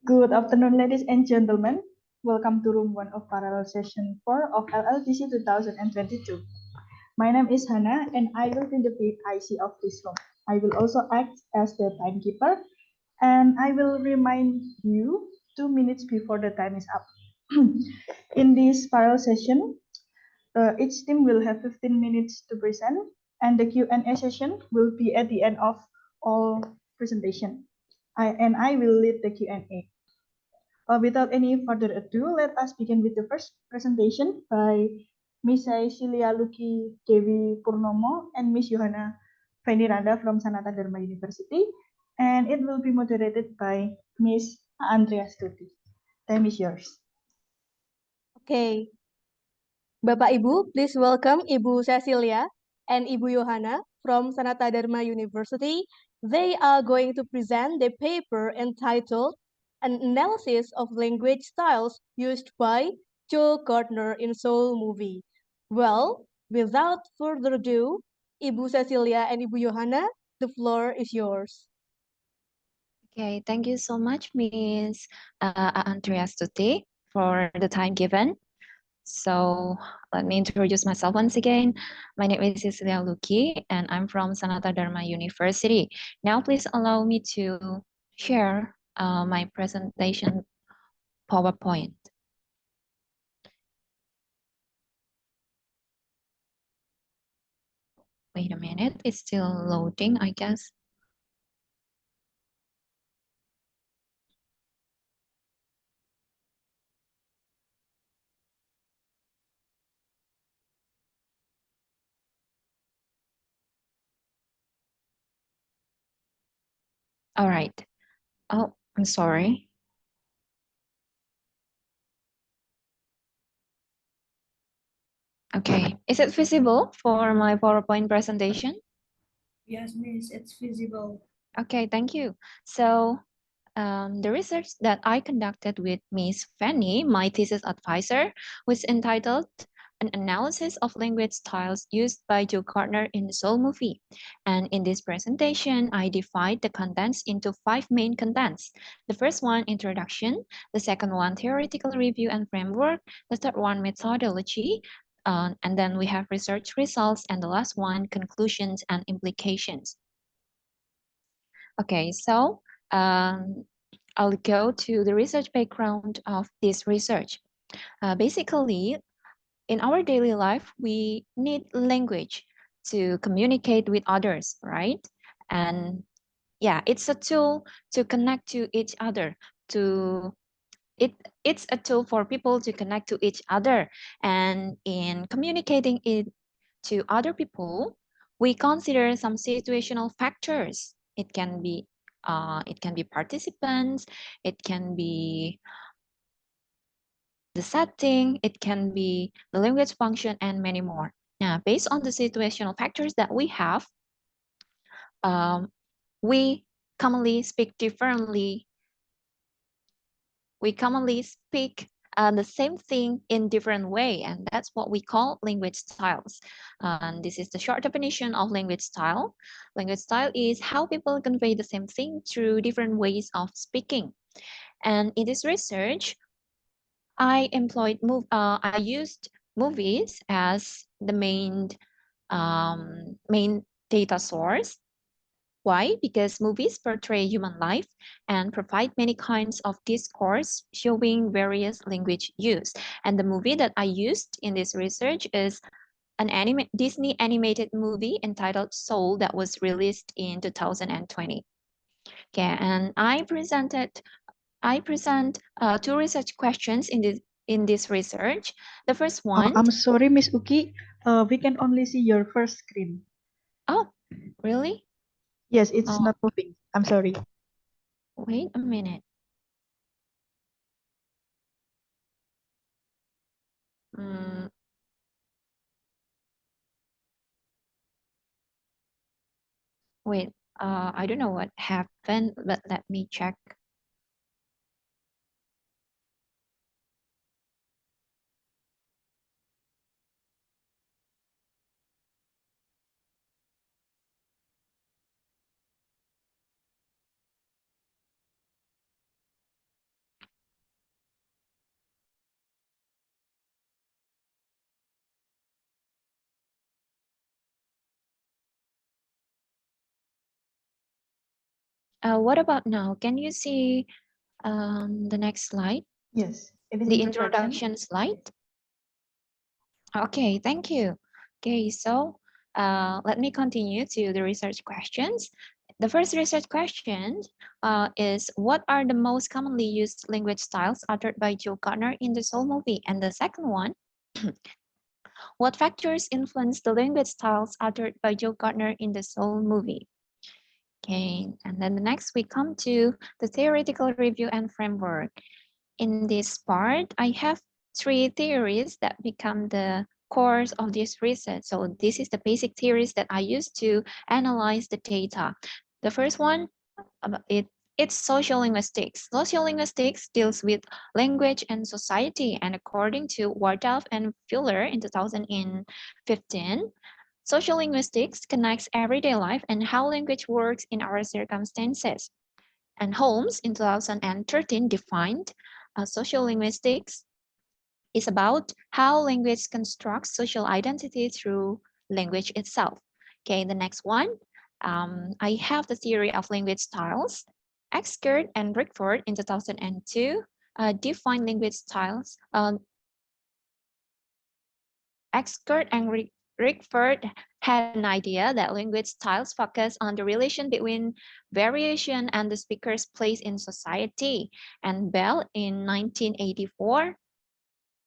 Good afternoon, ladies and gentlemen. Welcome to room 1 of parallel session 4 of LLTC 2022. My name is Hannah and I will be the PIC of this room. I will also act as the timekeeper and I will remind you 2 minutes before the time is up. In this parallel session, each team will have 15 minutes to present and the Q&A session will be at the end of all presentation. I will lead the Q&A. Without any further ado, let us begin with the first presentation by Miss Cecilia Luki Dewi Purnomo and Miss Yohana Veniranda from Sanata Dharma University, and it will be moderated by Miss Andrea Stuti. Time is yours. Okay. Bapak Ibu, please welcome Ibu Cecilia and Ibu Yohana from Sanata Dharma University. They are going to present the paper entitled An Analysis of Language Styles Used by Joe Gardner in Soul Movie. Well, without further ado, Ibu Cecilia and Ibu Yohana, the floor is yours. Okay, thank you so much, Miss Andrea Stuti, for the time given. So let me introduce myself once again. My name is Cecilia Luki, and I'm from Sanata Dharma University. Now, please allow me to share my presentation PowerPoint. Wait a minute, it's still loading, I guess. All right. Oh, I'm sorry. Okay, is it visible for my PowerPoint presentation? Yes, Miss, it's visible. Okay, thank you. So the research that I conducted with Miss Fanny, my thesis advisor, was entitled An Analysis of Language Styles Used by Joe Gardner in the Soul Movie. And in this presentation, I divide the contents into 5 main contents. The first one, introduction. The second one, theoretical review and framework. The third one, methodology. And then we have research results. And the last one, conclusions and implications. Okay, so I'll go to the research background of this research. Basically, in our daily life, we need language to communicate with others, right? And yeah, it's a tool to connect to each other. It's a tool for people to connect to each other, and in communicating it to other people, we consider some situational factors. It can be participants, it can be the setting, it can be the language function, and many more. Now, based on the situational factors that we have, we commonly speak differently. We commonly speak the same thing in different way, and that's what we call language styles. And this is the short definition of language style. Language style is how people convey the same thing through different ways of speaking. And in this research, I used movies as the main data source. Why? Because movies portray human life and provide many kinds of discourse showing various language use. And the movie that I used in this research is an Disney animated movie entitled Soul that was released in 2020. Okay, and I present 2 research questions in this research. The first one. I'm sorry, Miss Uki. We can only see your first screen. Oh, really? Yes, it's not moving. I'm sorry. Wait a minute. Wait, I don't know what happened, but let me check. What about now? Can you see the next slide, Yes, it is the introduction. introduction slide? Okay, thank you. Okay, so let me continue to the research questions. The first research question is, what are the most commonly used language styles uttered by Joe Gardner in the Soul movie? And the second one, what factors influence the language styles uttered by Joe Gardner in the Soul movie? Okay, and then the next we come to the theoretical review and framework. In this part, I have three theories that become the core of this research. So this is the basic theories that I use to analyze the data. The first one, it's social linguistics. Social linguistics deals with language and society, and according to Wardolf and Fuller in 2015, social linguistics connects everyday life and how language works in our circumstances. And Holmes in 2013 defined social linguistics is about how language constructs social identity through language itself. Okay, the next one, I have the theory of language styles. Exkert and Rickford in 2002 defined language styles. Exkert and Rickford had an idea that language styles focus on the relation between variation and the speaker's place in society. And Bell in 1984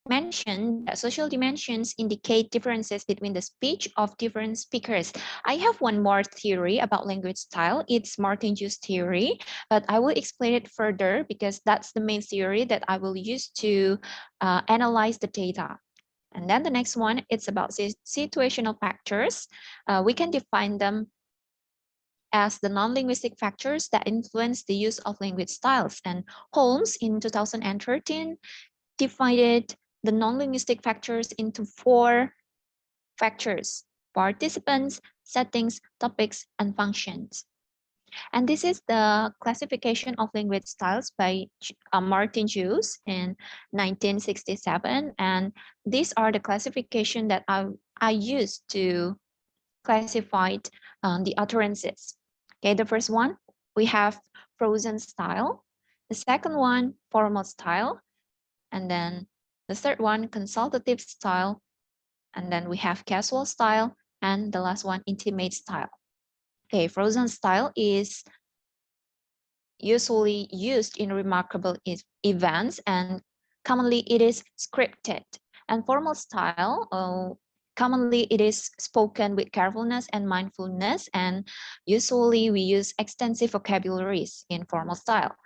mentioned that social dimensions indicate differences between the speech of different speakers. I have one more theory about language style. It's Martin Jew's theory, but I will explain it further because that's the main theory that I will use to analyze the data. And then the next one, it's about situational factors. We can define them as the non-linguistic factors that influence the use of language styles. And Holmes in 2013 divided the non-linguistic factors into 4 factors: participants, settings, topics, and functions. And this is the classification of language styles by Martin Jewes in 1967. And these are the classification that I used to classify the utterances. Okay, the first one, we have frozen style. The second one, formal style. And then the third one, consultative style. And then we have casual style. And the last one, intimate style. Okay, frozen style is usually used in remarkable events, and commonly it is scripted. And formal style, commonly it is spoken with carefulness and mindfulness, and usually we use extensive vocabularies in formal style.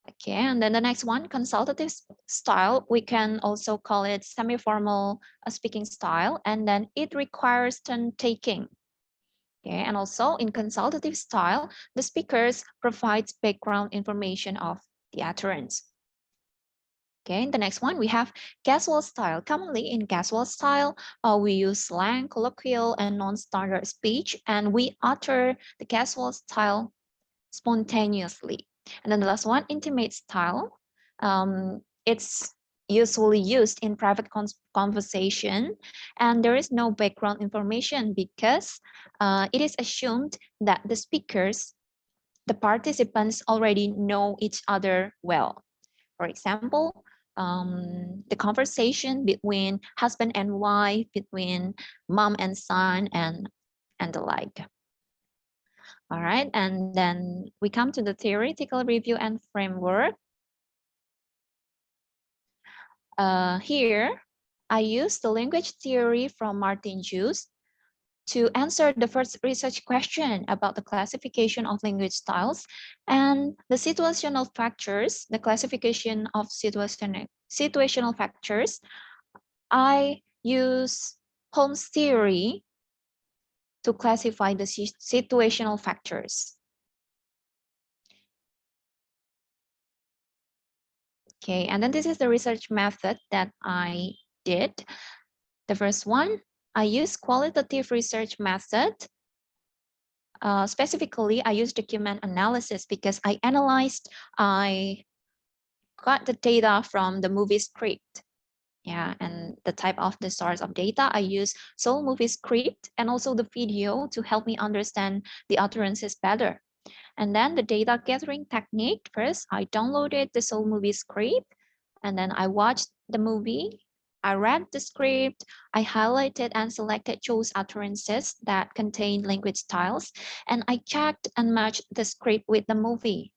Okay, and then the next one, consultative style, we can also call it semi-formal speaking style, and then it requires turn-taking. Okay, and also in consultative style, the speakers provides background information of the utterance. Okay, the next one, we have casual style. Commonly in casual style, we use slang, colloquial, and non-standard speech, and we utter the casual style spontaneously. And then the last one, intimate style. It's usually used in private conversation, and there is no background information because it is assumed that the speakers, the participants already know each other well. For example, the conversation between husband and wife, between mom and son, and the like. All right, and then we come to the theoretical review and framework. Here, I use the language theory from Martin Jewes to answer the first research question about the classification of language styles, and the situational factors, the classification of situational factors. I use Holmes' theory to classify the situational factors. Okay, and then this is the research method that I did. The first one, I use qualitative research method. Specifically, I use document analysis because I got the data from the movie script. Yeah, and the type of the source of data, I use Soul movie script and also the video to help me understand the utterances better. And then the data gathering technique. First, I downloaded the Soul movie script, and then I watched the movie. I read the script, I highlighted and selected chose utterances that contain language styles, and I checked and matched the script with the movie,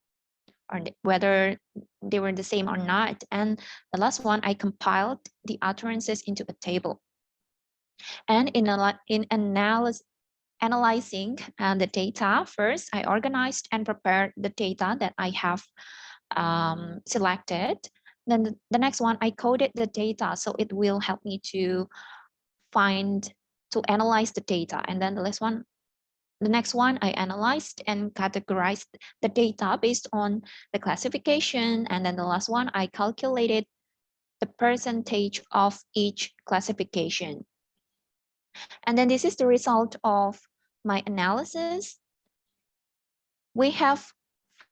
or whether they were the same or not. And the last one, I compiled the utterances into a table. And in analyzing the data, first, I organized and prepared the data that I have selected. Then the next one, I coded the data, so it will help me to analyze the data. And then the next one, I analyzed and categorized the data based on the classification. And then the last one, I calculated the percentage of each classification. And then this is the result of my analysis. We have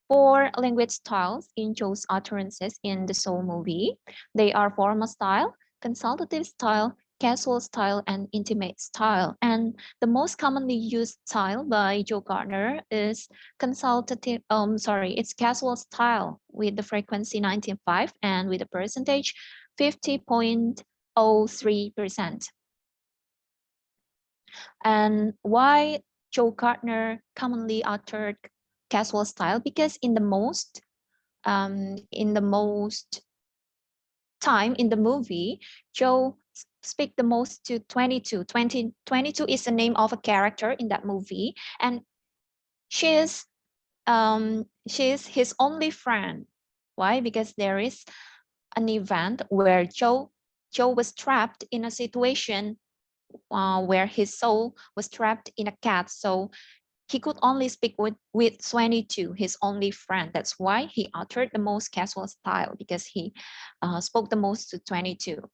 4 language styles in Joe's utterances in the Soul movie. They are formal style, consultative style, casual style, and intimate style. And the most commonly used style by Joe Gardner is it's casual style with the frequency 19.5 and with the percentage 50.03%. And why Joe Gardner commonly uttered casual style? Because in the most time in the movie, Joe speak the most to 22. 22 is the name of a character in that movie, and she is his only friend. Why? Because there is an event where Joe was trapped in a situation where his soul was trapped in a cat. So he could only speak with 22, his only friend. That's why he uttered the most casual style, because he spoke the most to 22.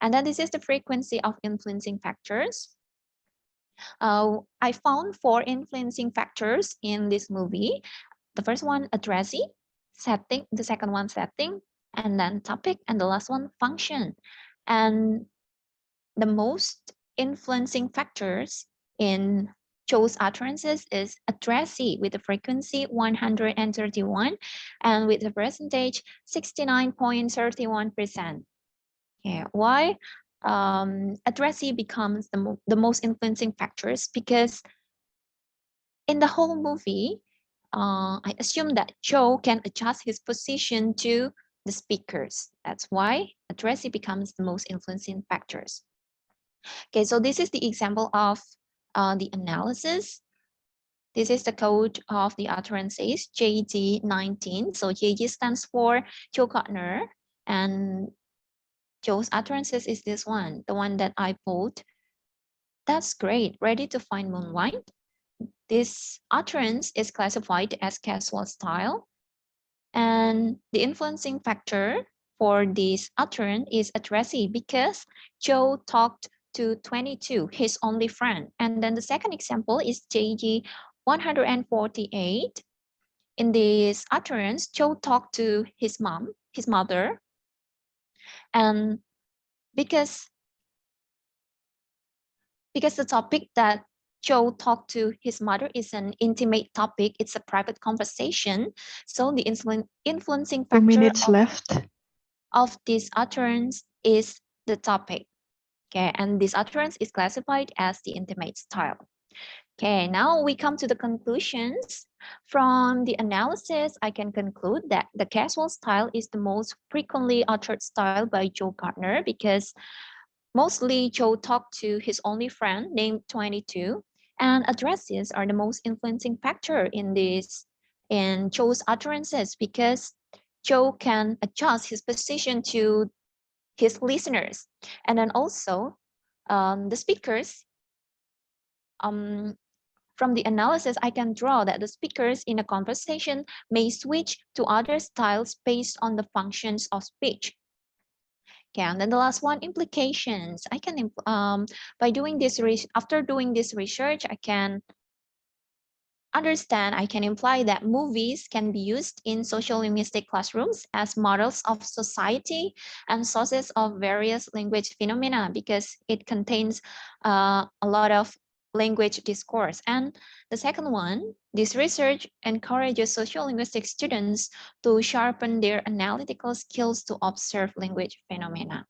And then this is the frequency of influencing factors. I found 4 influencing factors in this movie. The first one, addressee, setting. The second one, setting, and then topic, and the last one, function. And the most influencing factors in Joe's utterances is addressee with the frequency 131 and with the percentage 69.31%. Yeah, why? Addressee becomes the most influencing factors because in the whole movie, I assume that Joe can adjust his position to the speakers. That's why addressee becomes the most influencing factors. Okay, so this is the example of the analysis. This is the code of the utterances, JG19. So JG stands for Joe Gardner, and Joe's utterances is this one, the one that I pulled. That's great, ready to find Moonlight. This utterance is classified as casual style, and the influencing factor for this utterance is addressee because Joe talked to 22, his only friend. And then the second example is JG 148. In this utterance, Joe talked to his mother, and because the topic that Joe talked to his mother is an intimate topic, it's a private conversation. So the influencing 2 factor minutes left. of this utterance is the topic. Okay, and this utterance is classified as the intimate style. Okay, now we come to the conclusions. From the analysis, I can conclude that the casual style is the most frequently uttered style by Joe Gardner because mostly Joe talked to his only friend named 22, and addresses are the most influencing factor in Joe's utterances because Joe can adjust his position to his listeners. And then also the speakers, from the analysis, I can draw that the speakers in a conversation may switch to other styles based on the functions of speech. Okay, and then the last one, implications. I can, by doing this, after doing this research, I can understand, I can imply that movies can be used in social linguistic classrooms as models of society and sources of various language phenomena because it contains a lot of language discourse. And the second one, this research encourages sociolinguistic students to sharpen their analytical skills to observe language phenomena.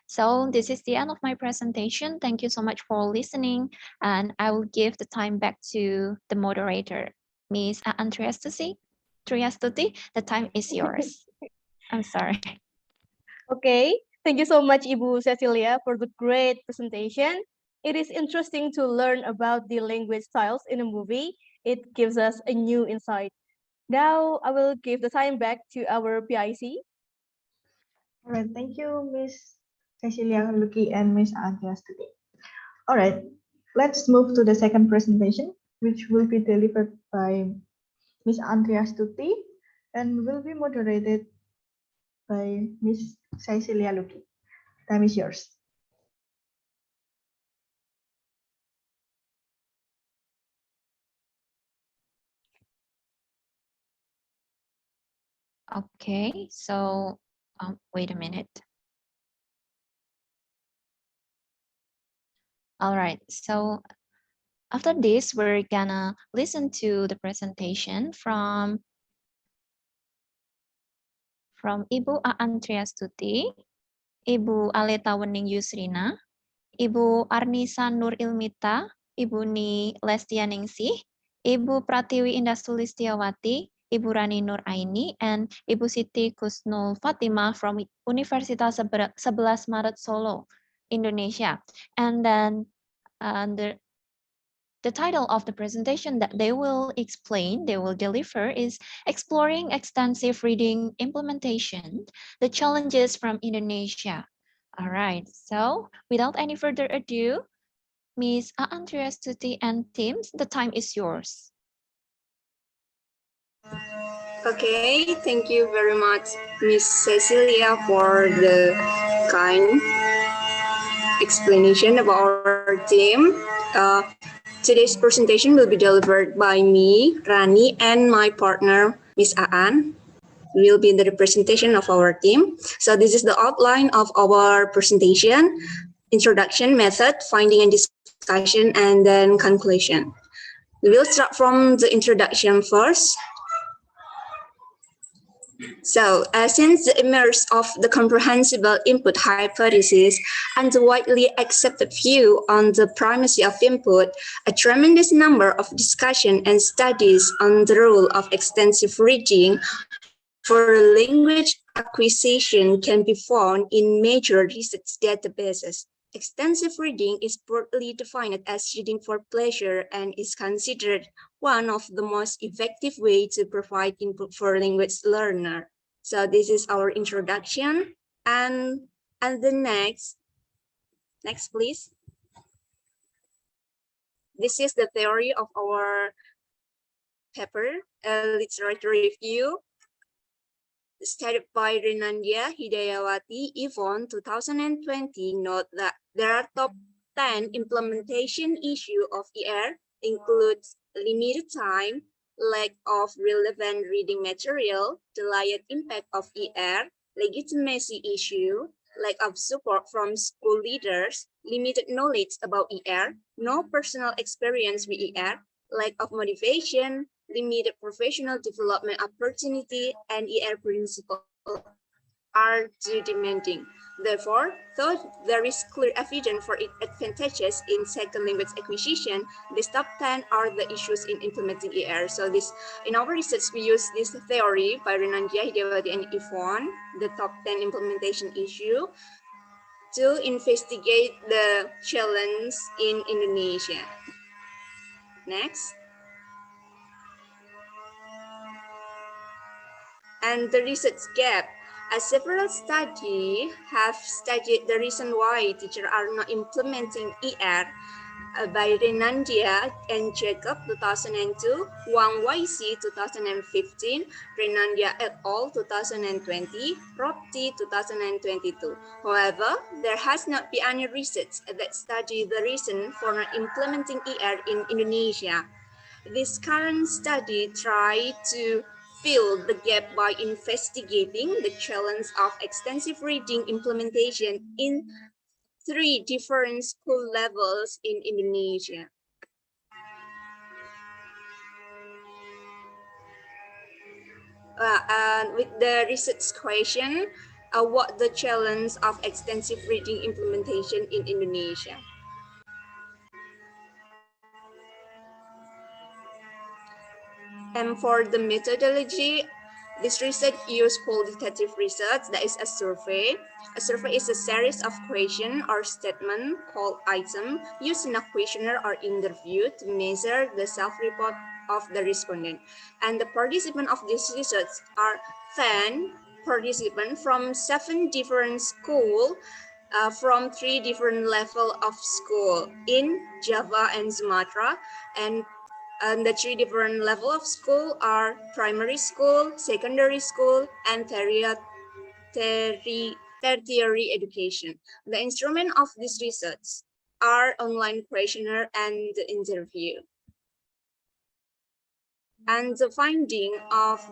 So this is the end of my presentation. Thank you so much for listening. And I will give the time back to the moderator, Ms. Andreastuti. The time is yours. I'm sorry. Okay, thank you so much, Ibu Cecilia, for the great presentation. It is interesting to learn about the language styles in a movie. It gives us a new insight. Now I will give the time back to our PIC. All right, thank you, Miss Cecilia Luki and Miss Andreas today. All right, let's move to the second presentation, which will be delivered by Miss Andreas Tuti and will be moderated by Miss Cecilia Luki. Time is yours. Okay, so wait a minute. All right, so after this, we're gonna listen to the presentation from Ibu Andreastuti, Ibu Aleta Wening Yusrina, Ibu Arnisa Nur Ilmita, Ibu Ni Lestianingsih, Ibu Pratiwi Indah Sulistiawati, Ibu Rani Nur Aini, and Ibu Siti Kusnul Fatimah from Universitas 11 Maret Solo, Indonesia. And then the title of the presentation that they will deliver is Exploring Extensive Reading Implementation, the Challenges from Indonesia. All right, so without any further ado, Ms. Andreastuti and teams, the time is yours. Okay, thank you very much, Miss Cecilia, for the kind explanation about our team. Today's presentation will be delivered by me, Rani, and my partner, Miss Aan. Will be the representation of our team. So this is the outline of our presentation: introduction, method, finding and discussion, and then conclusion. We'll start from the introduction first. So, since the emergence of the comprehensible input hypothesis and the widely accepted view on the primacy of input, a tremendous number of discussion and studies on the role of extensive reading for language acquisition can be found in major research databases. Extensive reading is broadly defined as reading for pleasure and is considered one of the most effective ways to provide input for language learner. So this is our introduction, and the next please. This is the theory of our paper, literature review, studied by Renandia Hidayawati, Yvonne, 2020. Note that there are top 10 implementation issues of ER, includes limited time, lack of relevant reading material, delayed impact of ER, legitimacy issue, lack of support from school leaders, limited knowledge about ER, no personal experience with ER, lack of motivation, limited professional development opportunity, and ER principles are too demanding. Therefore, though there is clear evidence for its advantages in second language acquisition, these top 10 are the issues in implementing ER. So in our research, we use this theory by Renandia Hidayawati and Yvonne, the top 10 implementation issue, to investigate the challenge in Indonesia. Next. And the research gap. Several studies have studied the reason why teachers are not implementing ER by Renandia and Jacob, 2002, Wang YC, 2015, Renandia et al., 2020, Ropti, 2022. However, there has not been any research that study the reason for not implementing ER in Indonesia. This current study tried to fill the gap by investigating the challenge of extensive reading implementation in 3 different school levels in Indonesia. And with the research question, what the challenge of extensive reading implementation in Indonesia? And for the methodology, this research used qualitative research, that is a survey. A survey is a series of questions or statements called item used in a questionnaire or interview to measure the self-report of the respondent. And the participants of this research are 10 participants from 7 different schools from 3 different levels of school in Java and Sumatra, and the 3 different level of school are primary school, secondary school, and tertiary education. The instrument of this research are online questionnaire and the interview. And the finding of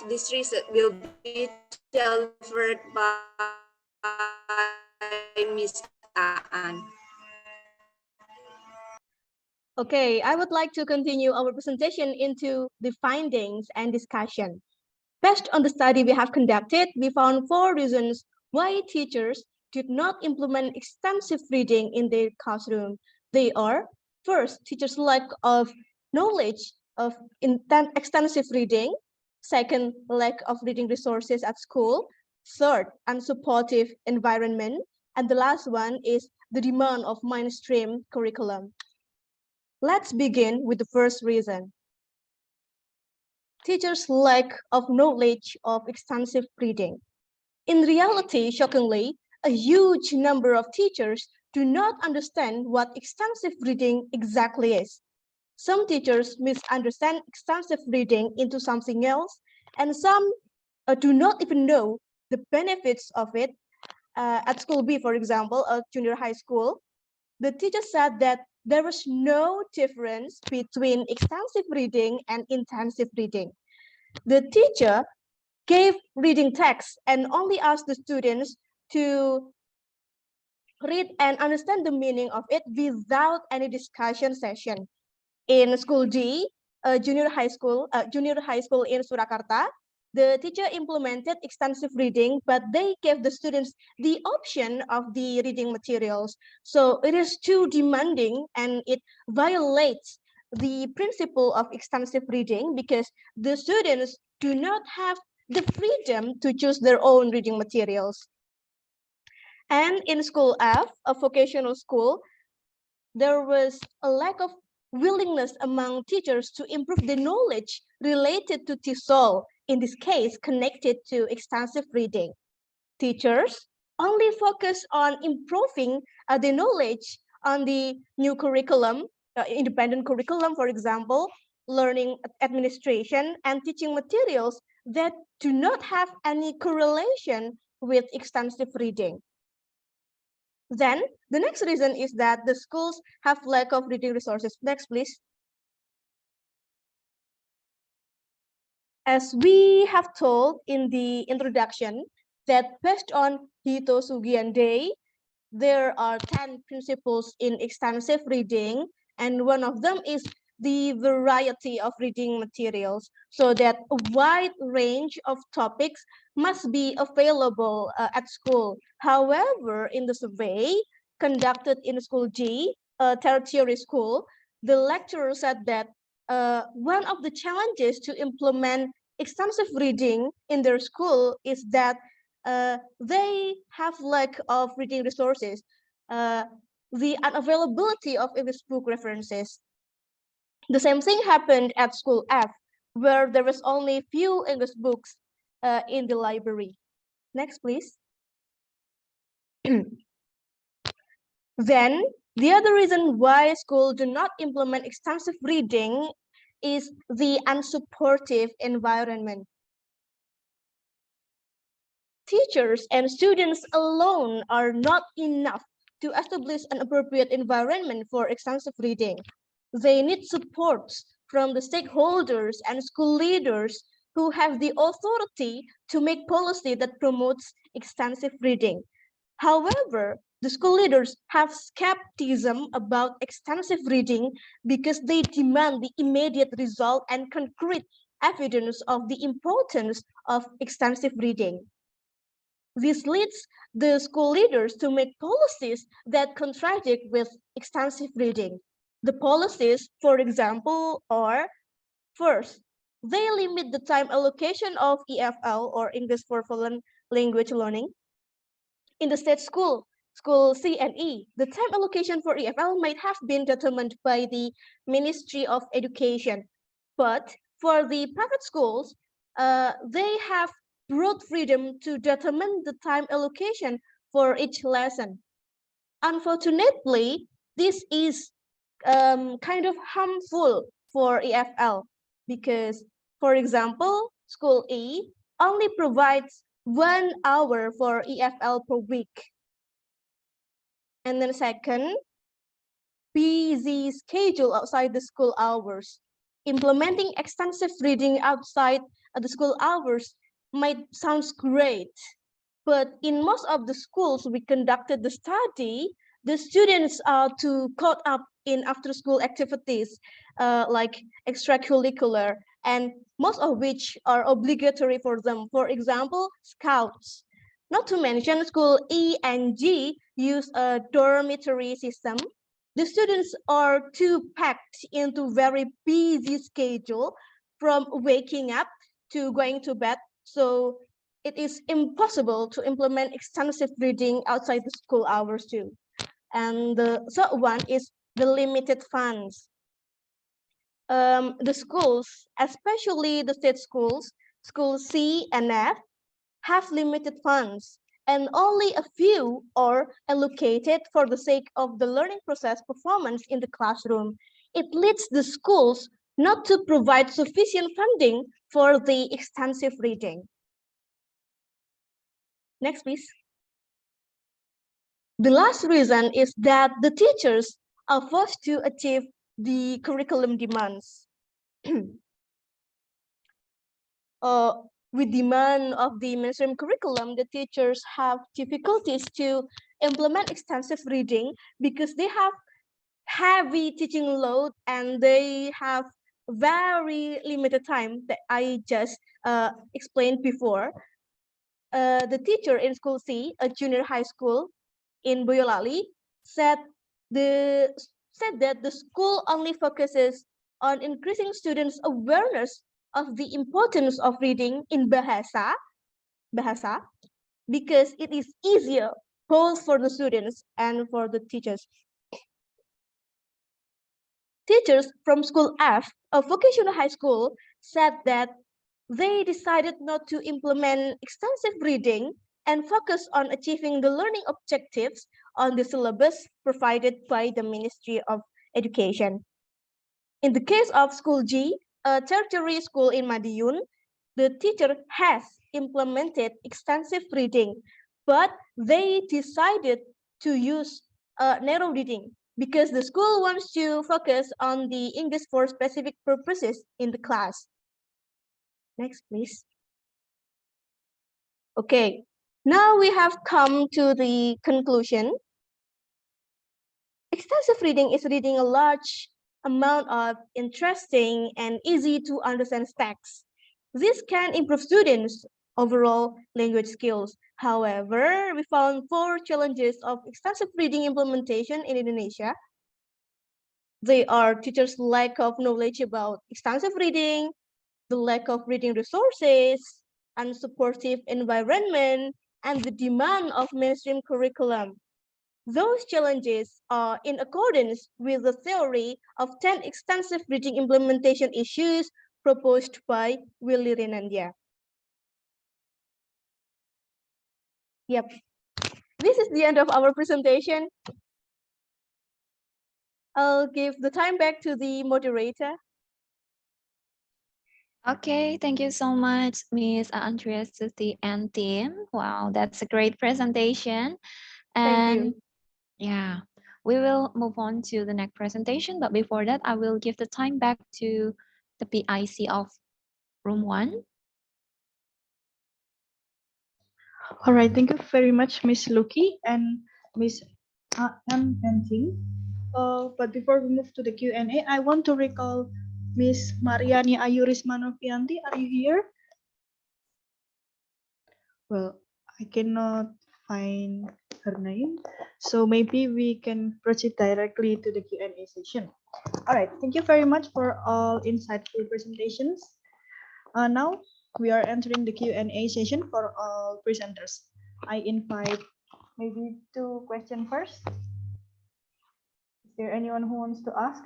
this research will be delivered by Ms. Aan. Okay, I would like to continue our presentation into the findings and discussion. Based on the study we have conducted, we found 4 reasons why teachers did not implement extensive reading in their classroom. They are, first, teachers' lack of knowledge of extensive reading. Second, lack of reading resources at school. Third, unsupportive environment. And the last one is the demand of mainstream curriculum. Let's begin with the first reason. Teachers' lack of knowledge of extensive reading. In reality, shockingly, a huge number of teachers do not understand what extensive reading exactly is. Some teachers misunderstand extensive reading into something else, and some do not even know the benefits of it. At school B, for example, a junior high school, the teacher said that there was no difference between extensive reading and intensive reading. The teacher gave reading text and only asked the students to read and understand the meaning of it without any discussion session. In school D, junior high school in Surakarta, the teacher implemented extensive reading, but they gave the students the option of the reading materials. So it is too demanding and it violates the principle of extensive reading because the students do not have the freedom to choose their own reading materials. And in school F, a vocational school, there was a lack of willingness among teachers to improve the knowledge related to TESOL, in this case, connected to extensive reading. Teachers only focus on improving the knowledge on the new curriculum, independent curriculum, for example, learning administration and teaching materials that do not have any correlation with extensive reading. Then the next reason is that the schools have lack of reading resources. Next, please. As we have told in the introduction, that based on Hito Sugiande, there are 10 principles in extensive reading, and one of them is the variety of reading materials, so that a wide range of topics must be available at school. However, in the survey conducted in school G, a tertiary school, the lecturer said that one of the challenges to implement extensive reading in their school is that they have lack of reading resources, the unavailability of English book references. The same thing happened at school F, where there was only few English books in the library. Next, please. Then, the other reason why schools do not implement extensive reading is the unsupportive environment. Teachers and students alone are not enough to establish an appropriate environment for extensive reading. They need support from the stakeholders and school leaders who have the authority to make policy that promotes extensive reading. However, the school leaders have skepticism about extensive reading because they demand the immediate result and concrete evidence of the importance of extensive reading. This leads the school leaders to make policies that contradict with extensive reading. The policies, for example, are first, they limit the time allocation of EFL or English for Foreign Language Learning. In the state school C and E, the time allocation for EFL might have been determined by the Ministry of Education. But for the private schools, they have broad freedom to determine the time allocation for each lesson. Unfortunately, this is kind of harmful for EFL because, for example, school E only provides 1 hour for EFL per week. And then second, busy schedule outside the school hours. Implementing extensive reading outside the school hours might sound great, but in most of the schools we conducted the study, the students are to caught up in after-school activities like extracurricular, and most of which are obligatory for them. For example, scouts. Not to mention school E and G use a dormitory system. The students are too packed into very busy schedule from waking up to going to bed. So it is impossible to implement extensive reading outside the school hours too. And the third one is the limited funds. The schools, especially the state schools, school C and F, have limited funds, and only a few are allocated for the sake of the learning process performance in the classroom. It leads the schools not to provide sufficient funding for the extensive reading. Next, please. The last reason is that the teachers are forced to achieve the curriculum demands. With demand of the mainstream curriculum, the teachers have difficulties to implement extensive reading because they have heavy teaching load and they have very limited time that I just explained before. The teacher in school C, a junior high school in Boyolali, said that the school only focuses on increasing students' awareness of the importance of reading in bahasa because it is easier both for the students and for the teachers. Teachers from school F, a vocational high school, said that they decided not to implement extensive reading and focus on achieving the learning objectives on the syllabus provided by the Ministry of Education. In the case of School G, a tertiary school in Madiun, the teacher has implemented extensive reading, but they decided to use narrow reading because the school wants to focus on the English for specific purposes in the class. Next, please. Okay, now we have come to the conclusion. Extensive reading is reading a large amount of interesting and easy to understand texts. This can improve students' overall language skills. However, we found 4 challenges of extensive reading implementation in Indonesia. They are teachers' lack of knowledge about extensive reading, the lack of reading resources, unsupportive environment, and the demand of mainstream curriculum. Those challenges are in accordance with the theory of 10 extensive reading implementation issues proposed by Willy Renandia. Yep, this is the end of our presentation. I'll give the time back to the moderator. Okay, thank you so much, Miss Andrea, Suti, and team. Wow, that's a great presentation. Thank you. Yeah, we will move on to the next presentation, but before that, I will give the time back to the PIC of room 1. All right, thank you very much, Miss Luki and Miss I'm ending. But before we move to the Q&A, I want to recall Miss Mariani Ayurisma Novianti. Are you here? Well, I cannot find her name, so maybe we can proceed directly to the Q&A session. All right, thank you very much for all insightful presentations. Now we are entering the Q&A session for all presenters. I invite maybe two questions first. Is there anyone who wants to ask?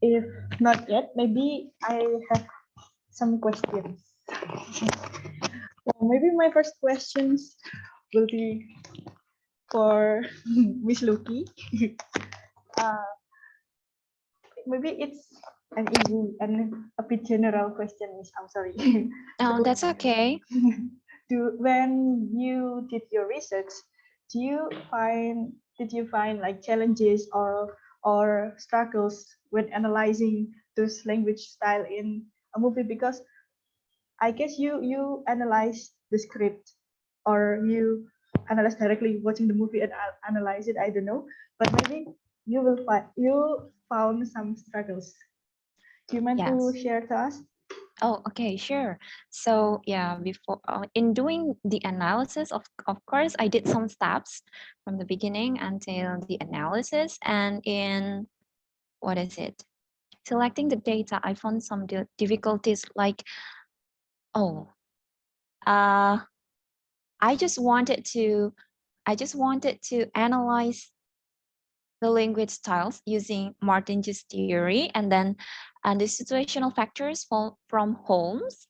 If not yet, maybe I have some questions. Well, maybe my first questions will be for Miss Luki. Maybe it's an easy and a bit general question, Miss. I'm sorry. Oh, that's okay. When you did your research, did you find like challenges or struggles when analyzing those language style in a movie? Because I guess you analyze the script or you analyze directly watching the movie and analyze it. I don't know, but maybe you found some struggles. Do you mind to Yes. share to us? Oh, okay, sure. So yeah, before in doing the analysis, of course, I did some steps from the beginning until the analysis, and in what is it? Selecting the data, I found some difficulties like, oh, I just wanted to analyze the language styles using Martin's theory, and then the situational factors from Holmes.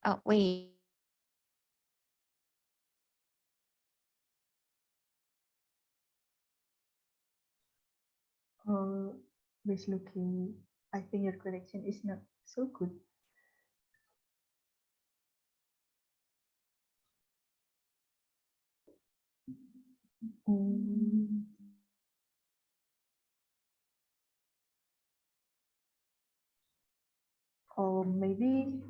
Oh, wait. Miss Luki, I think your connection is not so good. Or maybe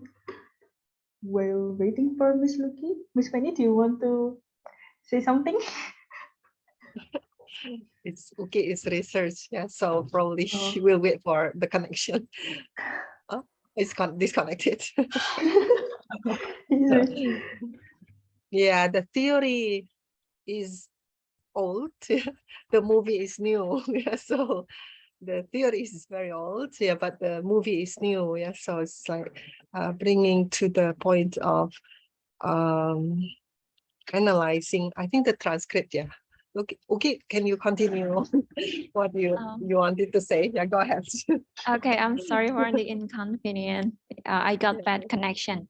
while waiting for Miss Luki, Miss Penny, do you want to say something? It's okay, it's research, yeah. So probably Oh. she will wait for the connection. Oh, it's disconnected. Yeah, the theory is old. The movie is new. Yeah, so the theory is very old. Yeah, but the movie is new. Yeah, so it's like bringing to the point of um, analyzing. I think the transcript. Yeah. Okay. Can you continue what you wanted to say? Yeah, go ahead. Okay, I'm sorry for the inconvenience. I got bad connection.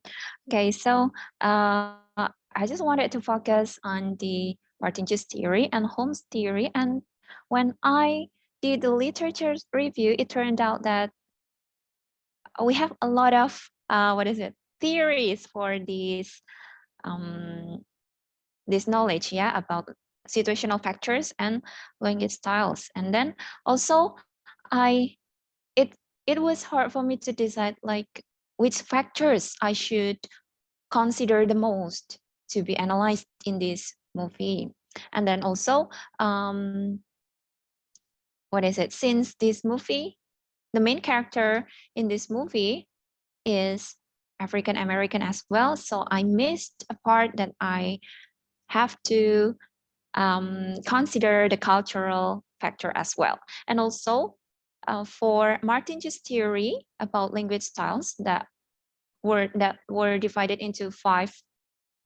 Okay, so I just wanted to focus on the Martin's theory and Holmes' theory. And when I did the literature review, it turned out that we have a lot of theories for this knowledge, yeah, about situational factors and language styles. And then also it was hard for me to decide like which factors I should consider the most to be analyzed in this movie. And then also, since this movie, the main character in this movie is African American as well, so I missed a part that I have to consider the cultural factor as well. And also, for Martin's theory about language styles that were divided into 5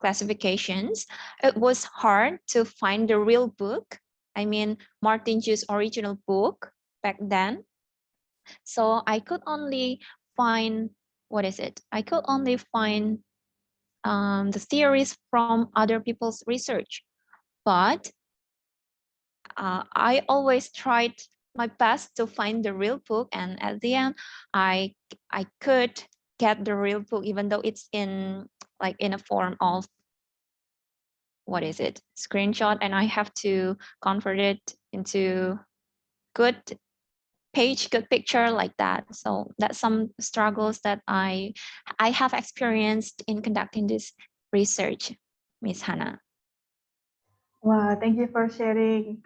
classifications, it was hard to find the real book. I mean, Martin's original book back then. So I could only find I could only find the theories from other people's research, but I always tried my best to find the real book, and at the end, I could get the real book, even though it's in a form of screenshot, and I have to convert it into good page good picture like that. So that's some struggles that I have experienced in conducting this research, Miss Hannah. Wow, thank you for sharing.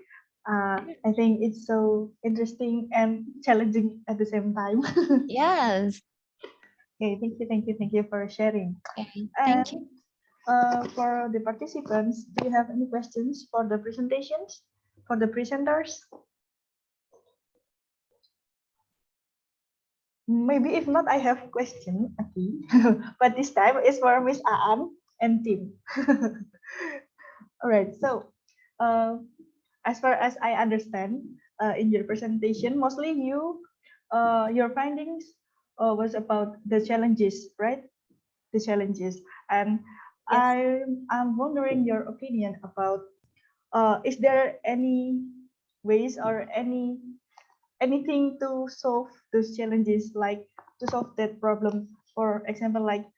I think it's so interesting and challenging at the same time. Yes. Okay, thank you for sharing. Okay. And Thank you. for the participants, do you have any questions for the presentations, for the presenters? Maybe if not, I have question, okay. But this time is for Miss Aan and team. All right, so as far as I understand, in your presentation, mostly your findings was about the challenges, right? The challenges, and Yes. I'm wondering your opinion about is there any ways or anything to solve those challenges, like to solve that problem? For example, like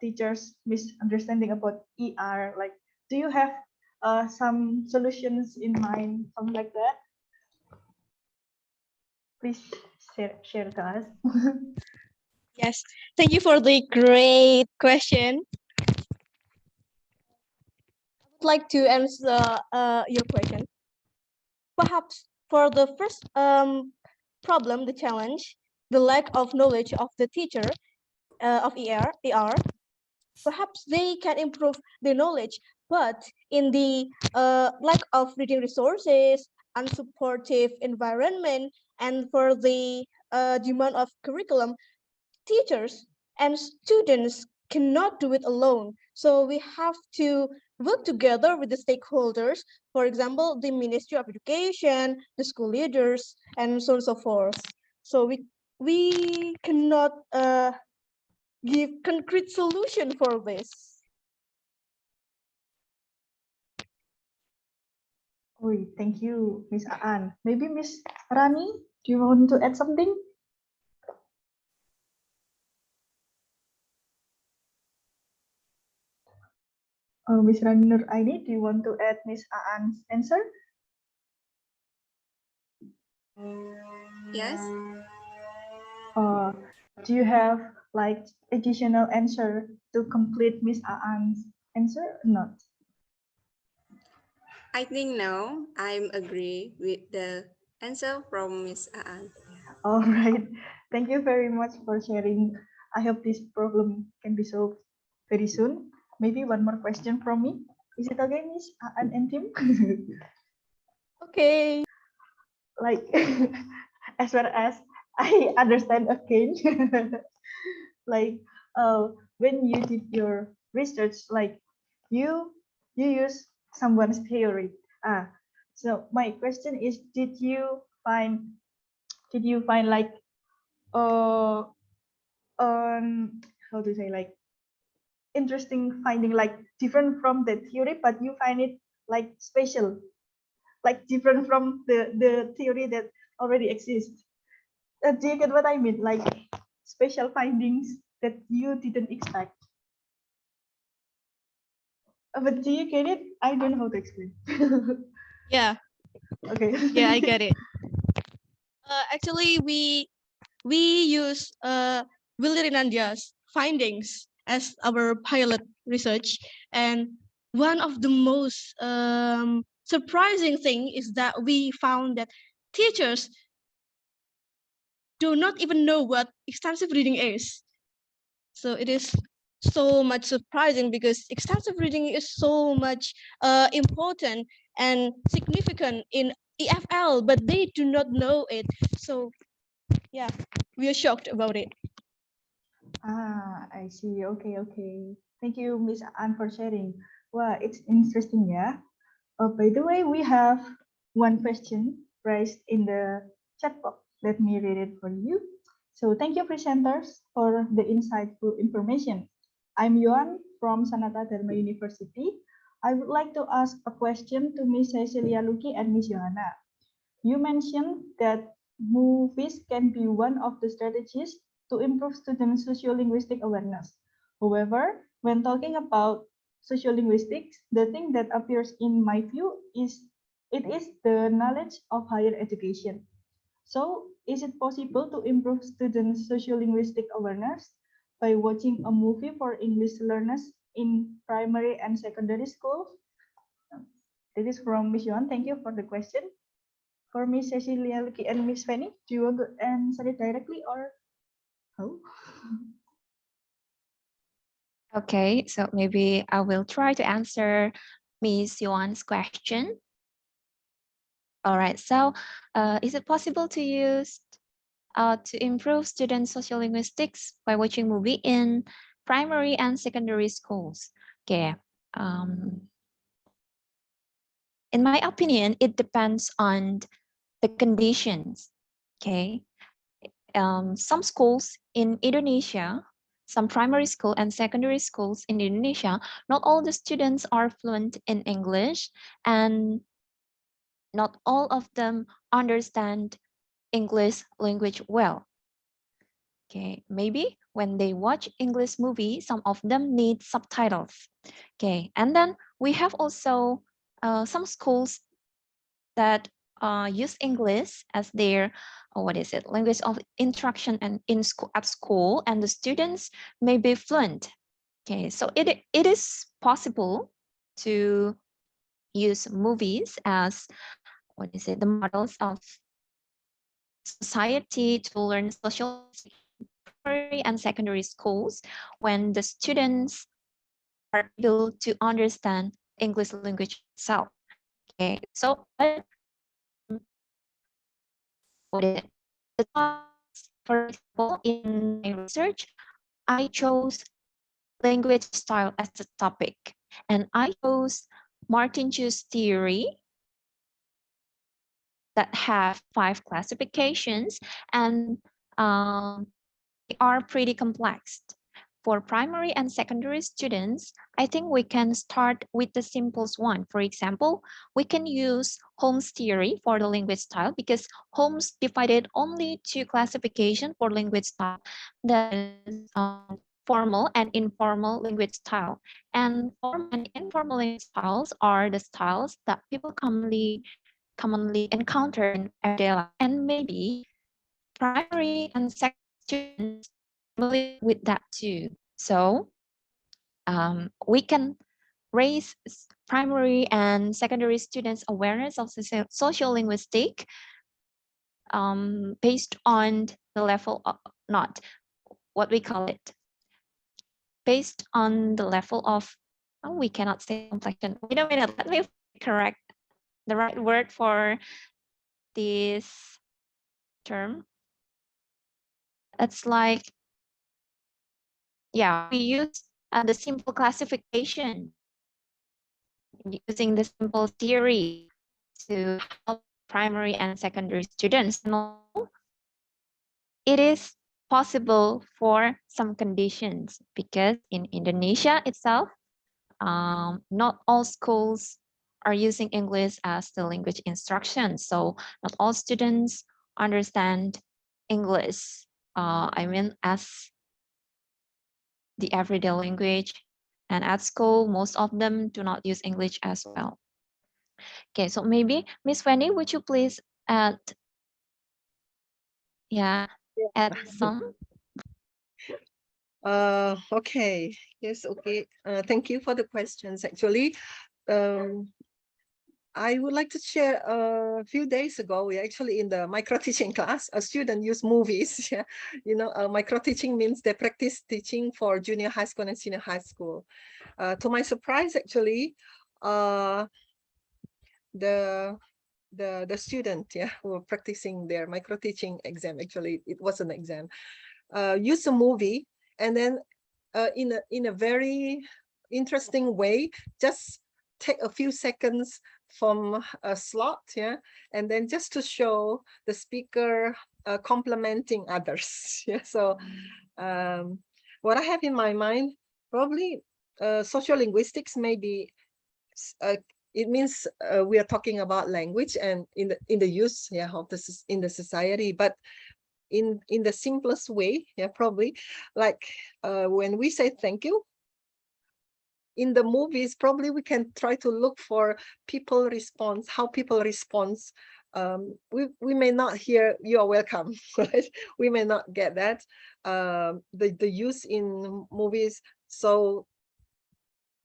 teachers misunderstanding about ER, like do you have some solutions in mind, something like that? Please share to us. Yes, thank you for the great question. I would like to answer your question. Perhaps for the first problem, the challenge, the lack of knowledge of the teacher of ER, perhaps they can improve their knowledge, but in the lack of reading resources, unsupportive environment, and for the demand of curriculum, teachers and students cannot do it alone. So we have to work together with the stakeholders, for example, the Ministry of Education, the school leaders, and so on and so forth. So we cannot give concrete solution for this. Oh, thank you, Miss Aan. Maybe Miss Rani, do you want to add something? Miss Rani Nur Aini, do you want to add Miss Aan's answer? Yes. Do you have like additional answer to complete Miss Aan's answer? Not. I think no, I'm agree with the answer from Miss Aan. All right. Thank you very much for sharing. I hope this problem can be solved very soon. Maybe one more question from me. Is it okay, Miss Aan and Tim? Okay. Like, as far as I understand again, like, when you did your research, like, you use someone's theory. So my question is, did you find like, uh, how to say, like, interesting finding, like different from the theory, but you find it like special, like different from the theory that already exists? Do you get what I mean? Like special findings that you didn't expect. But do you get it? I don't know how to explain. Yeah. Okay. Yeah, I get it. Actually, we use Willy Renandia's findings as our pilot research, and one of the most surprising thing is that we found that teachers do not even know what extensive reading is. So it is so much surprising because extensive reading is so much important and significant in EFL, but they do not know it. So yeah, we are shocked about it. I see. Okay, okay. Thank you, Miss Anne, for sharing. Wow, it's interesting, yeah. By the way, we have one question raised in the chat box. Let me read it for you. So thank you, presenters, for the insightful information. I'm Yuan from Sanata Dharma University. I would like to ask a question to Miss Cecilia Luki and Miss Johanna. You mentioned that movies can be one of the strategies to improve students' socio-linguistic awareness. However, when talking about sociolinguistics, the thing that appears in my view is it is the knowledge of higher education. So, is it possible to improve students' sociolinguistic awareness by watching a movie for English learners in primary and secondary schools? This is from Miss Yuan. Thank you for the question. For Miss Cecilia Luki and Miss Fanny, do you want to answer it directly or how? Okay, so maybe I will try to answer Miss Yuan's question. All right, so is it possible to use to improve student social linguistics by watching movie in primary and secondary schools? Okay. In my opinion, it depends on the conditions. Okay. Some schools in Indonesia, some primary school and secondary schools in Indonesia, not all the students are fluent in English, and not all of them understand English language well. Okay, maybe when they watch English movie, some of them need subtitles. Okay, and then we have also some schools that use English as their language of instruction and at school, and the students may be fluent. Okay, so it is possible to use movies as the models of society to learn social primary and secondary schools when the students are able to understand English language itself. Okay, so for example, in my research, I chose language style as the topic, and I chose Martin Chu's theory that have 5 classifications, and they are pretty complex. For primary and secondary students, I think we can start with the simplest one. For example, we can use Holmes' theory for the language style, because Holmes divided only 2 classifications for language style, that is formal and informal language style. And formal and informal language styles are the styles that people commonly encounter in everyday life, and maybe primary and secondary students familiar with that too. So we can raise primary and secondary students' awareness of social linguistic based on the level of, not what we call it, based on the level of, oh, we cannot say complexion. Wait a minute, let me correct the right word for this term. It's like, yeah, we use the simple classification using the simple theory to help primary and secondary students know it is possible for some conditions, because in Indonesia itself, not all schools are using English as the language instruction. So not all students understand English, as the everyday language. And at school, most of them do not use English as well. Okay, so maybe Miss Fanny, would you please add, add some? Okay. Yes. Okay. Thank you for the questions. Actually, I would like to share a few days ago, we actually in the micro teaching class, a student used movies. Yeah. Micro teaching means they practice teaching for junior high school and senior high school. To my surprise, actually, the student, who were practicing their micro teaching exam, actually it was an exam, used a movie, and then in a very interesting way, just take a few seconds from a slot, and then just to show the speaker complimenting others. So what I have in my mind, probably social linguistics maybe it means we are talking about language and in the use of this in the society, but in the simplest way, probably like when we say thank you in the movies, probably we can try to look for people response, how people respond we may not hear "you are welcome," right? We may not get that. The use in movies. So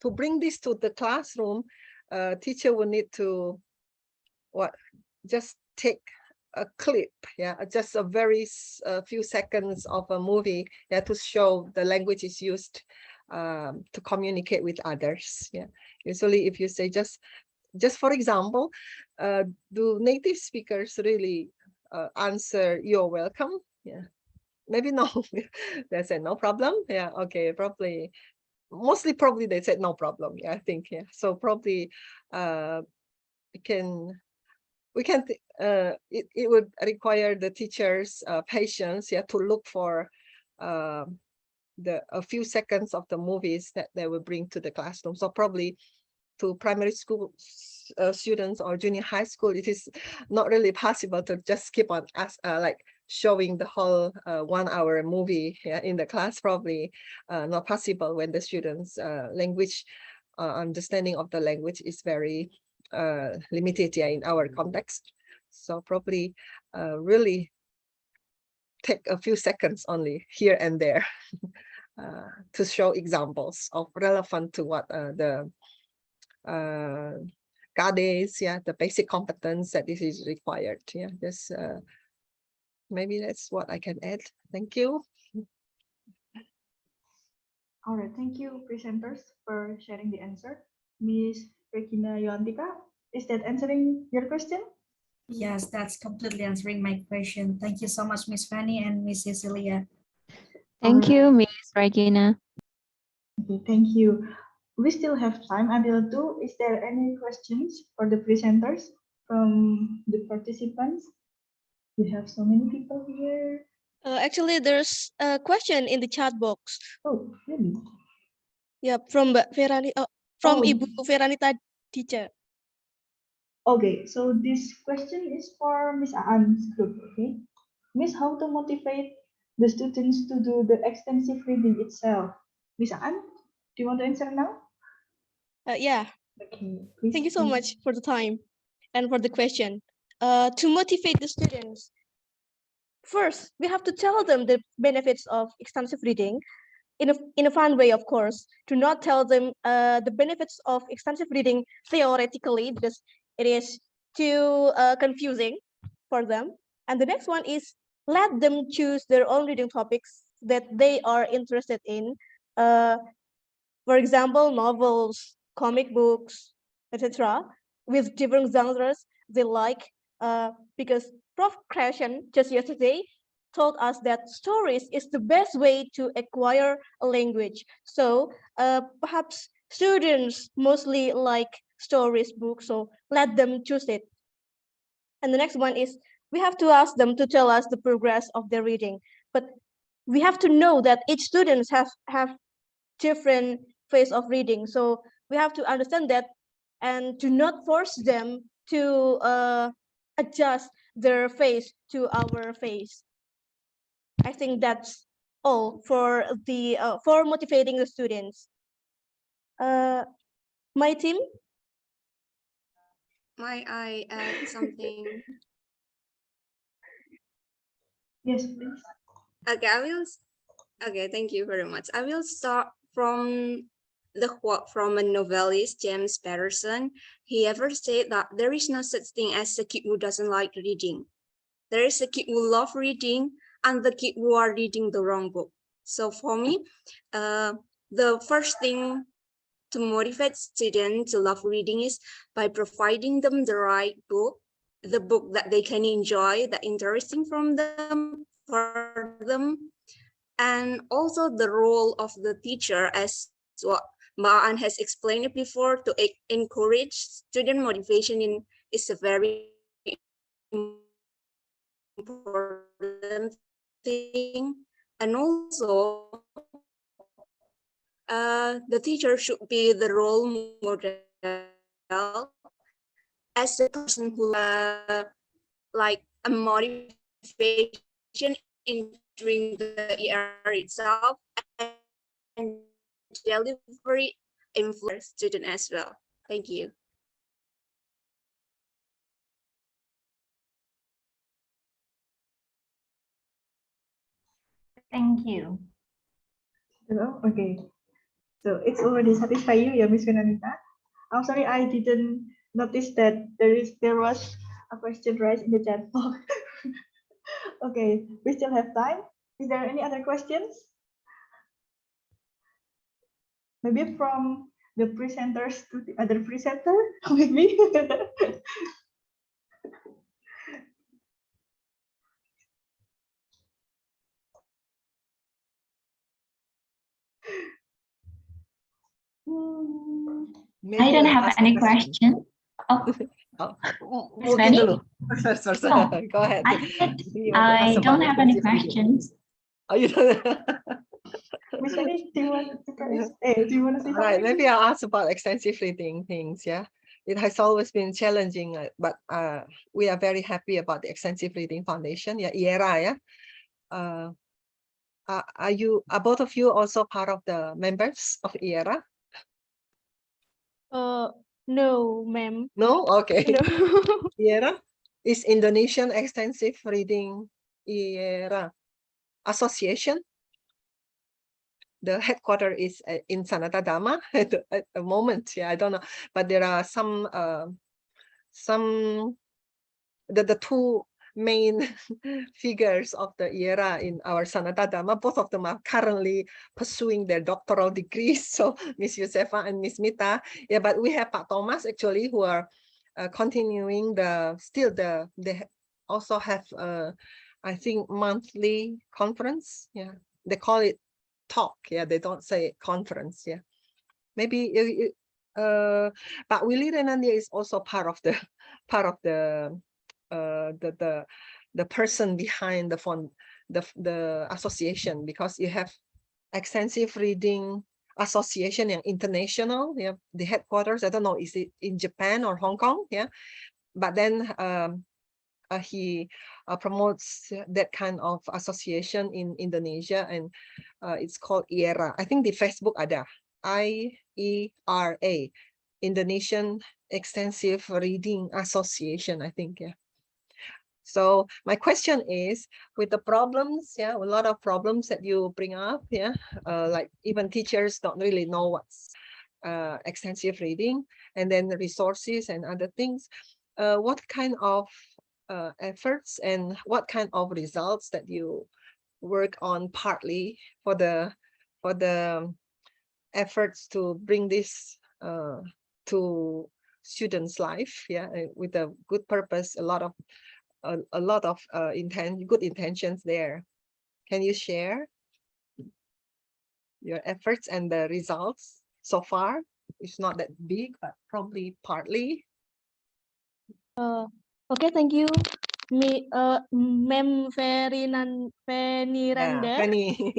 to bring this to the classroom, teacher will need to just take a clip, just a very few seconds of a movie, to show the language is used to communicate with others. Usually, if you say just for example, do native speakers really answer "you're welcome"? Maybe no. They said no problem. Okay, probably. Mostly probably they said no problem. I think. So probably it would require the teachers patience to look for a few seconds of the movies that they will bring to the classroom. So probably to primary school students or junior high school, it is not really possible to just keep on like showing the whole 1 hour movie in the class. Probably not possible when the students language understanding of the language is very limited in our context. So probably really take a few seconds only here and there to show examples of relevant to what the GADES, the basic competence that this is required. This maybe that's what I can add. Thank you. All right, thank you, presenters, for sharing the answer. Miss Regina Yohantika, is that answering your question? Yes, that's completely answering my question. Thank you so much, Miss Fanny and Miss Cecilia. Thank you, Miss Regina. Okay, thank you. We still have time until 2. Is there any questions for the presenters from the participants? We have so many people here. Actually, there's a question in the chat box. Oh, really? Yeah, from Oh. Ibu Veranita teacher. Okay, so this question is for Miss Aan's group, okay? Miss, how to motivate the students to do the extensive reading itself? Miss Aan, do you want to answer now? Yeah. Okay, please. Thank you so much for the time and for the question. To motivate the students, first, we have to tell them the benefits of extensive reading in a fun way, of course. To not tell them the benefits of extensive reading theoretically, because it is too confusing for them. And the next one is let them choose their own reading topics that they are interested in. For example, novels, comic books, etc., with different genres they like. Because Prof. Krashen just yesterday told us that stories is the best way to acquire a language. So perhaps students mostly like stories books, so let them choose it. And the next one is we have to ask them to tell us the progress of their reading. But we have to know that each students have different phase of reading. So we have to understand that and to not force them to adjust their face to our face. I think that's all for the for motivating the students. My team. Might I add something? Yes, please. Okay, Okay, thank you very much. I will start from the quote from a novelist, James Patterson. He ever said that there is no such thing as a kid who doesn't like reading. There is a kid who loves reading and the kid who are reading the wrong book. So for me, the first thing to motivate students to love reading is by providing them the right book, the book that they can enjoy, that interesting for them, and also the role of the teacher, as what Maan has explained it before, to encourage student motivation is a very important thing. And also the teacher should be the role model as a person who like a motivation in during the year itself and delivery influence student as well. Thank you. Thank you. Hello? Okay. So it's already satisfy you, yeah, Miss Fernanda? I'm sorry, I didn't notice that there was a question raised in the chat box. Okay, we still have time. Is there any other questions? Maybe from the presenters to the other presenter, maybe. Hmm, I Maybe don't I'll have ask a any question. question. Oh, Miss Mungkin Fanny? dulu. First. Oh, Go ahead. I said You want to ask I about don't have any extensive reading. questions. Oh, you don't. Miss Fanny, do you want to do you want to say All right, something? maybe I'll ask about extensive reading things. Yeah, it has always been challenging, but we are very happy about the Extensive Reading Foundation. Yeah, IERA. Yeah. Are both of you also part of the members of IERA? No, ma'am. No. Okay. No. IERA is Indonesian Extensive Reading IERA Association. The headquarters is in Sanata Dharma at the moment. Yeah, I don't know, but there are some the two main figures of the IERA in our Sanata Dharma. Both of them are currently pursuing their doctoral degrees. So Miss Josefa and Miss Mita. Yeah, but we have Pak Thomas actually who are continuing they also have I think monthly conference. Yeah, they call it talk. Yeah, they don't say conference. Yeah, maybe but Willy Renandia is also part of the the person behind the association, because you have Extensive Reading Association and international. Yeah, the headquarters, I don't know, is it in Japan or Hong Kong? Yeah, but then he promotes that kind of association in Indonesia, and it's called IERA. I think the Facebook ada IERA, Indonesian Extensive Reading Association, I think. Yeah. So my question is, with the problems, yeah, a lot of problems that you bring up, yeah, like even teachers don't really know what's extensive reading, and then the resources and other things. What kind of efforts and what kind of results that you work on partly for the efforts to bring this to students' life, yeah, with a good purpose, a lot of good intentions there. Can you share your efforts and the results so far? It's not that big, but probably partly. Okay, thank you. Ma'am Ferniranda. Yeah, Fanny.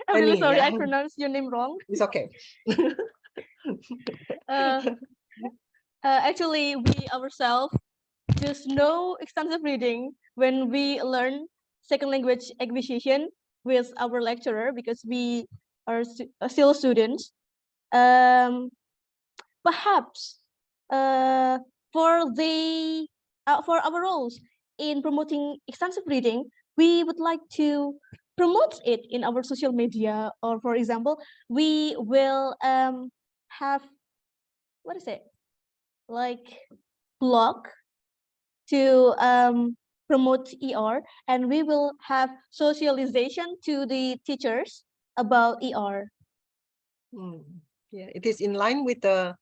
I'm really Fanny, sorry, I yeah. pronounced your name wrong. It's okay. Actually, we ourselves just know extensive reading when we learn second language acquisition with our lecturer, because we are still students. Perhaps for our roles in promoting extensive reading, we would like to promote it in our social media, or for example, we will have, what is it, like blog to promote ER, and we will have socialization to the teachers about ER. Yeah, it is in line with the,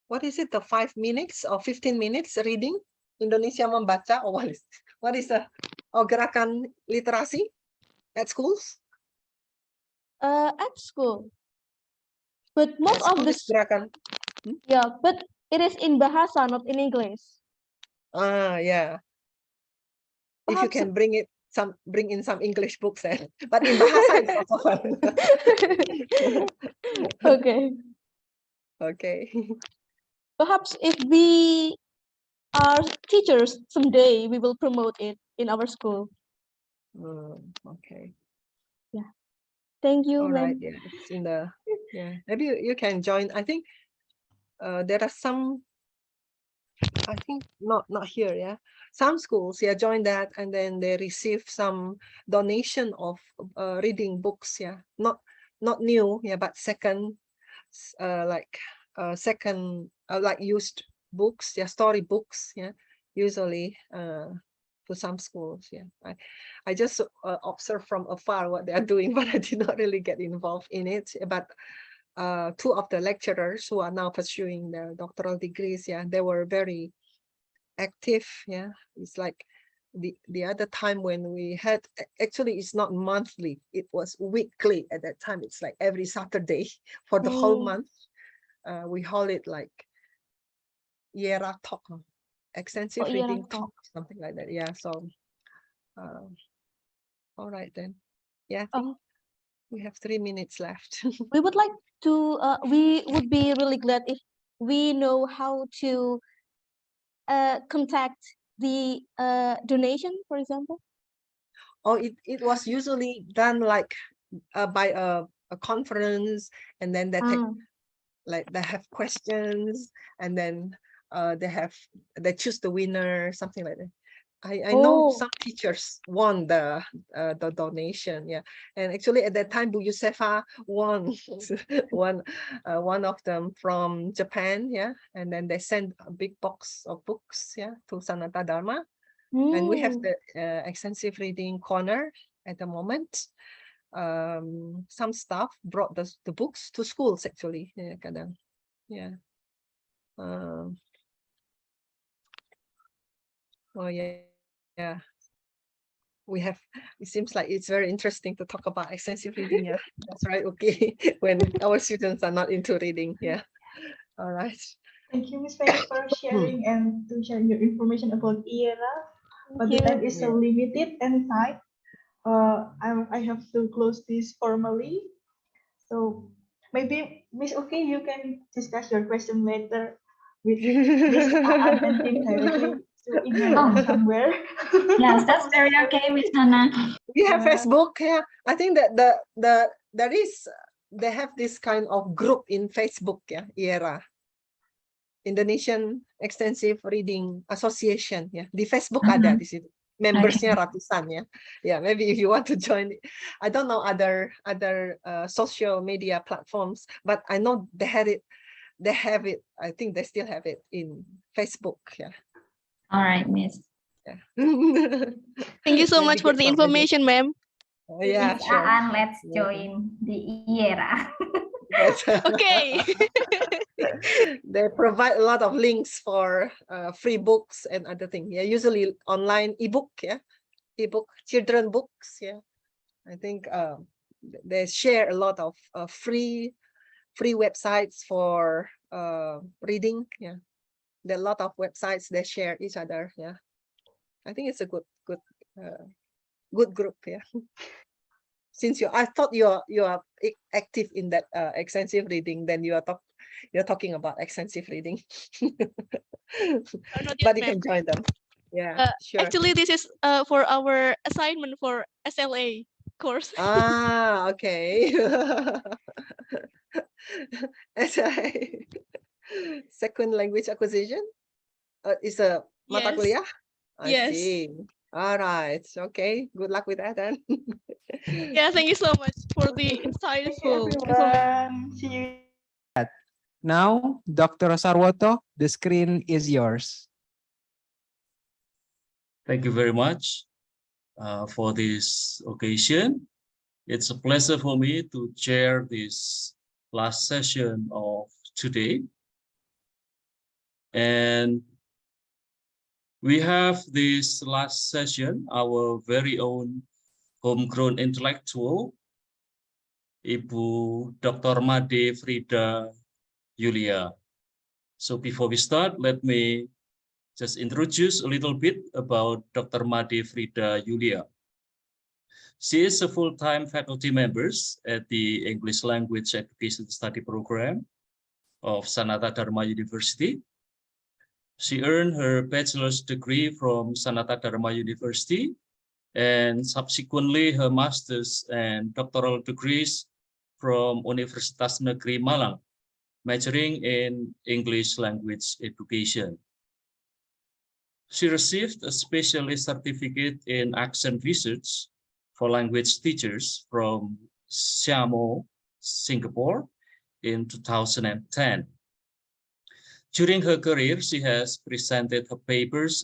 what is it, the 5 minutes or 15 minutes reading Indonesia Membaca, or what is the gerakan literasi at schools? At school, but most of this gerakan. Yeah, but it is in Bahasa, not in English. Yeah. If you Perhaps can bring in some English books then, but in Bahasa it's also fun. Okay. Okay. Perhaps if we are teachers someday, we will promote it in our school. Okay. Yeah. Thank you. All right. Yeah, it's in the, yeah. Maybe you can join. I think there are some I think not here, yeah. Some schools, yeah, join that and then they receive some donation of reading books, yeah. Not new, yeah, but second, like used books, yeah, story books, yeah, usually to some schools, yeah. I just observe from afar what they are doing, but I did not really get involved in it. But two of the lecturers who are now pursuing their doctoral degrees, yeah, they were very active, yeah. It's like the other time when we had, actually it's not monthly, it was weekly at that time. It's like every Saturday for the whole month. We hold it like IERA talk, extensive IERA reading talk. talk, something like that. Yeah, so all right then. Yeah, I think we have 3 minutes left. We would like to, we would be really glad if we know how to contact the donation, for example. Oh, it was usually done like by a conference, and then they take, like they have questions, and then they choose the winner, something like that. I know some teachers won the donation, yeah. And actually at that time, Bu Yusefa won one of them from Japan, yeah. And then they sent a big box of books, yeah, to Sanata Dharma. And we have the extensive reading corner at the moment. Some staff brought the books to schools actually, yeah, kadang. Yeah. Oh yeah, yeah. We have, it seems like it's very interesting to talk about extensive reading. Yeah, that's right. Okay, when our students are not into reading. Yeah. All right. Thank you, Ms. Fanny, for sharing and to sharing your information about IERA. But the time is so limited and tight. I have to close this formally. So maybe Miss Okay, you can discuss your question later with Miss Aan and team directly to email or somewhere. Yes, that's very okay, Miss Hannah. We have Yeah. Facebook. Yeah, I think that they have this kind of group in Facebook. Yeah, IERA, Indonesian Extensive Reading Association. Yeah, di Facebook ada di situ. Membersnya ratusan, ya. Yeah, maybe if you want to join, I don't know other social media platforms, but I know they have it. I think they still have it in Facebook. Yeah. All right, Miss. Yeah. Thank you so much for the information, ma'am. Yeah, Miss sure. Aan, let's join the IERA. Yes. Okay. They provide a lot of links for free books and other things. Yeah, usually online ebook. Yeah, ebook, children books. Yeah, I think they share a lot of free websites for reading. Yeah, there are a lot of websites they share each other. Yeah, I think it's a good group. Yeah. Since I thought you are active in that extensive reading, then you're talking about extensive reading. But you can join them. Yeah, sure. Actually, this is for our assignment for SLA course. Ah, okay. Second language acquisition is a mata kuliah. I see. All right. Okay. Good luck with that then. Yeah, thank you so much for the insightful Thank you, everyone. See you. Now, Dr. Sarwoto, the screen is yours. Thank you very much for this occasion. It's a pleasure for me to chair this last session of today. And we have this last session, our very own homegrown intellectual, Ibu Dr. Made Frida Yulia. So before we start, let me just introduce a little bit about Dr. Made Frida Yulia. She is a full-time faculty member at the English Language Education Study Program of Sanata Dharma University. She earned her bachelor's degree from Sanata Dharma University and subsequently her master's and doctoral degrees from Universitas Negeri Malang, majoring in English language education. She received a specialist certificate in accent research for language teachers from Siamo, Singapore in 2010. During her career, she has presented her papers